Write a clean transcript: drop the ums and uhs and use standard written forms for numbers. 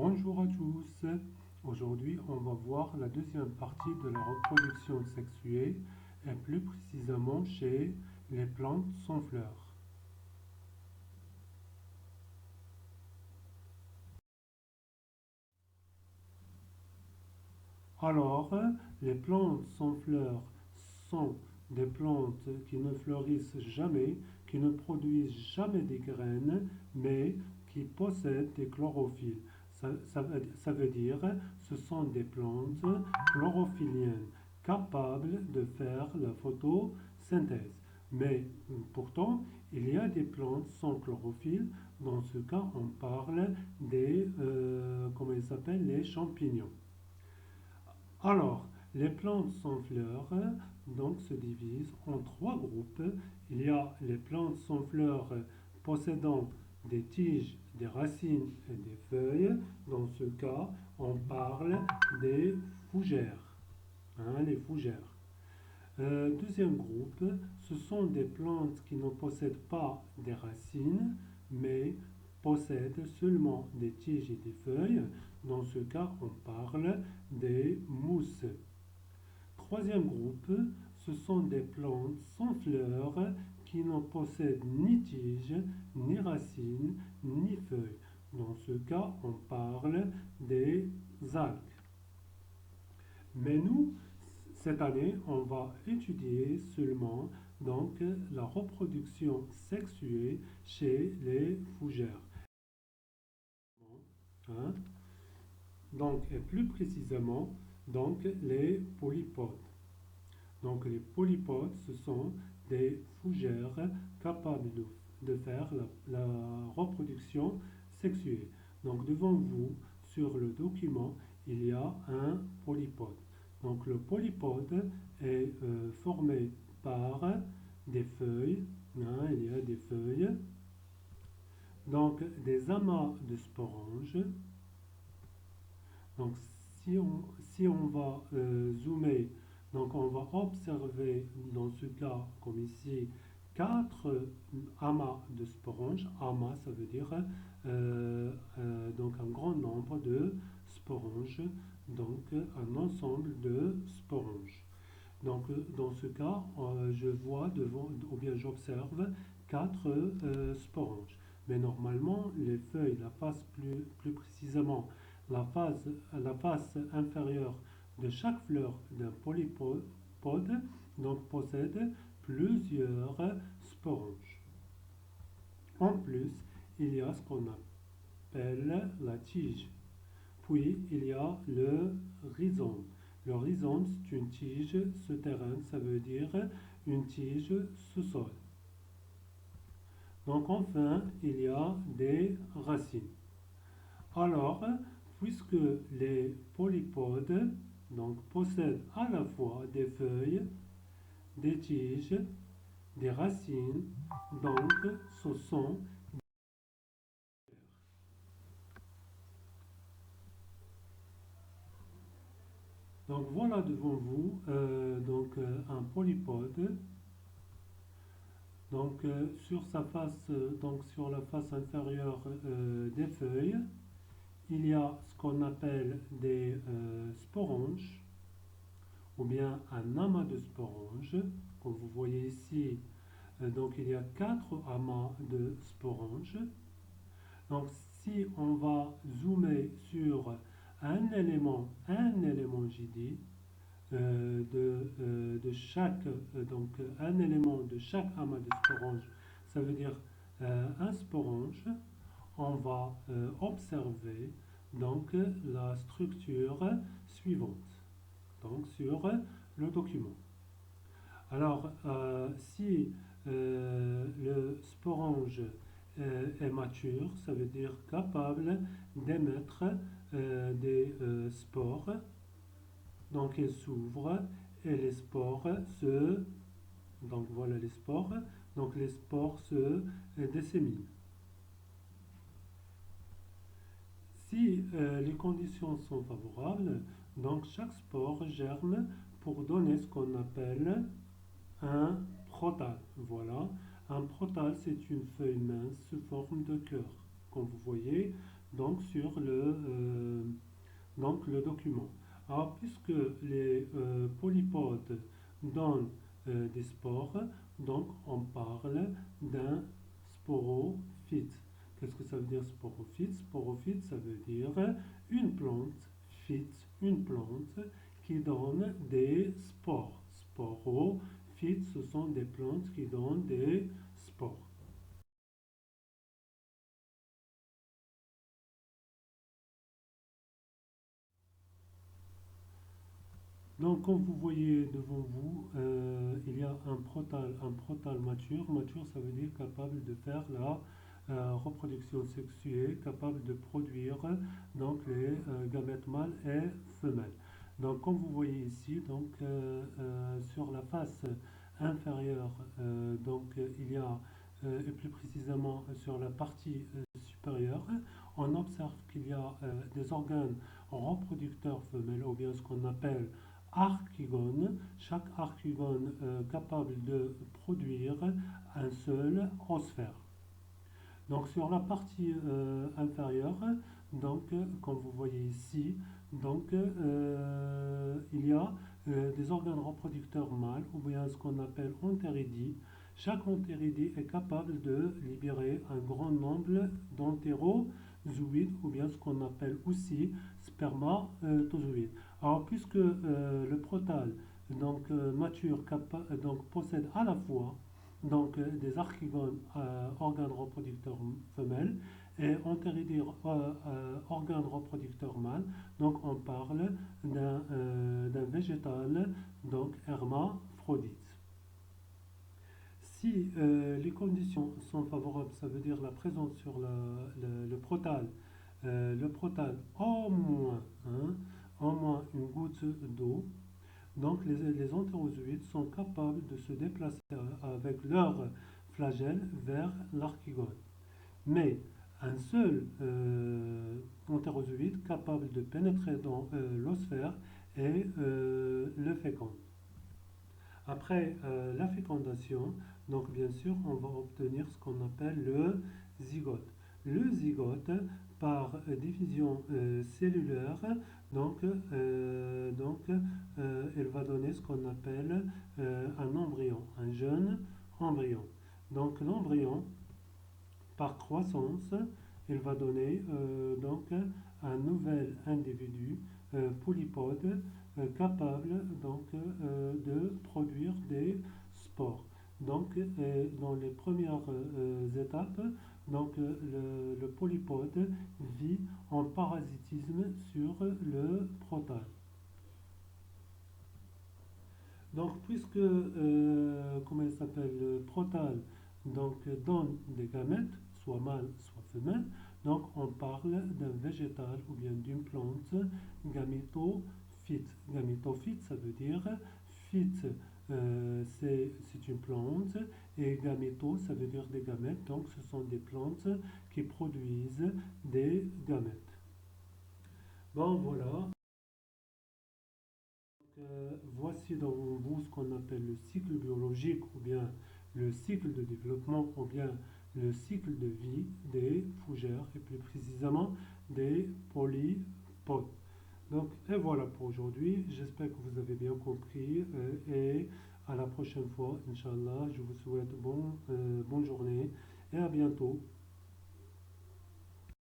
Bonjour à tous. Aujourd'hui, on va voir la deuxième partie de la reproduction sexuée et plus précisément chez les plantes sans fleurs. Alors, les plantes sans fleurs sont des plantes qui ne fleurissent jamais, qui ne produisent jamais des graines, mais qui possèdent des chlorophylles. Ça veut dire ce sont des plantes chlorophylliennes capables de faire la photosynthèse. Mais pourtant, il y a des plantes sans chlorophylle. Dans ce cas, on parle des, comment ils s'appellent, les champignons. Alors, les plantes sans fleurs donc, se divisent en trois groupes. Il y a les plantes sans fleurs possédant des tiges, des racines et des feuilles. Dans ce cas, on parle des fougères, les fougères. Deuxième groupe, ce sont des plantes qui ne possèdent pas des racines, mais possèdent seulement des tiges et des feuilles. Dans ce cas, on parle des mousses. Troisième groupe, ce sont des plantes sans fleurs qui ne possèdent ni tiges, ni racines, ni feuilles. Dans ce cas, on parle des algues. Mais nous, cette année, on va étudier seulement donc la reproduction sexuée chez les fougères. Hein. Donc, et plus précisément, donc les polypodes. Donc, les polypodes, ce sont des fougères capables de faire la reproduction sexuée. Donc, devant vous, sur le document, il y a un polypode. Donc, le polypode est formé par des feuilles. Il y a des feuilles. Donc, des amas de sporanges. Donc, si on va zoomer, donc on va observer dans ce cas, comme ici, quatre amas de sporanges. Amas, ça veut dire donc un grand nombre de sporanges, donc un ensemble de sporanges. Donc, dans ce cas, je vois devant, ou bien j'observe quatre sporanges. Mais normalement, les feuilles, la face plus précisément, la face inférieure de chaque fleur d'un polypode donc, possède plusieurs sporanges. En plus, il y a ce qu'on appelle la tige. Puis, il y a le rhizome. Le rhizome, c'est une tige souterraine, ça veut dire une tige sous-sol. Donc, enfin, il y a des racines. Alors, puisque les polypodes donc, possèdent à la fois des feuilles, des tiges, des racines, donc ce sont. Donc voilà devant vous un polypode. Donc sur sa face, donc sur la face inférieure des feuilles, il y a ce qu'on appelle des sporanges ou bien un amas de sporanges. Comme vous voyez ici, donc il y a quatre amas de sporanges. Donc si on va zoomer sur un élément j'ai dit, de chaque, donc un élément de chaque amas de sporange, ça veut dire un sporange, on va observer donc la structure suivante, donc sur le document. Alors, si le sporange est mature, ça veut dire capable d'émettre des spores. Donc, il s'ouvre et les spores se. Donc, voilà les spores. Donc, les spores se disséminent. Si les conditions sont favorables, donc chaque spore germe pour donner ce qu'on appelle un protal. Voilà. Un protal, c'est une feuille mince sous forme de cœur. Comme vous voyez, donc sur le document. Alors, puisque les polypodes donnent des spores, donc on parle d'un sporophyte. Qu'est-ce que ça veut dire sporophyte? Sporophyte, ça veut dire une plante, phyte, une plante qui donne des spores. Sporophytes, ce sont des plantes qui donnent des spores. Donc, comme vous voyez devant vous, il y a un protal mature. Mature, ça veut dire capable de faire la reproduction sexuée, capable de produire donc les gamètes mâles et femelles. Donc, comme vous voyez ici, donc sur la face inférieure, il y a et plus précisément sur la partie supérieure, on observe qu'il y a des organes reproducteurs femelles, ou bien ce qu'on appelle archigone, chaque archigone capable de produire un seul osphère. Donc sur la partie inférieure, comme vous voyez ici, il y a des organes reproducteurs mâles ou bien ce qu'on appelle entéridie. Chaque entéridie est capable de libérer un grand nombre d'entérozoïdes ou bien ce qu'on appelle aussi spermatozoïdes. Alors puisque le protal mature possède à la fois des archigones organes reproducteurs femelles et entéridés organes reproducteurs mâles. Donc on parle d'un végétal hermaphrodite. Si les conditions sont favorables, ça veut dire la présence sur le protal au moins une goutte d'eau. Donc les entérozoïdes sont capables de se déplacer avec leur flagelle vers l'archigone. Mais un seul entérozoïde capable de pénétrer dans l'osphère est le fécond. Après la fécondation, donc bien sûr, on va obtenir ce qu'on appelle le zygote. Le zygote, par diffusion cellulaire, elle va donner ce qu'on appelle un embryon, un jeune embryon. Donc l'embryon, par croissance, il va donner un nouvel individu polypode capable de produire des spores. Donc, dans les premières étapes, le polypode vit en parasitisme sur le protal. Donc, puisque, comment il s'appelle, le protal donne des gamètes, soit mâles, soit femelles, donc on parle d'un végétal ou bien d'une plante gamétophyte. Gamétophyte, ça veut dire phyte, c'est une plante, et gaméto, ça veut dire des gamètes, donc ce sont des plantes qui produisent des gamètes. Bon, voilà. Voici dans vous ce qu'on appelle le cycle biologique ou bien le cycle de développement ou bien le cycle de vie des fougères et plus précisément des polypodes. Donc, et voilà pour aujourd'hui. J'espère que vous avez bien compris et à la prochaine fois, Inch'Allah. Je vous souhaite bonne journée et à bientôt.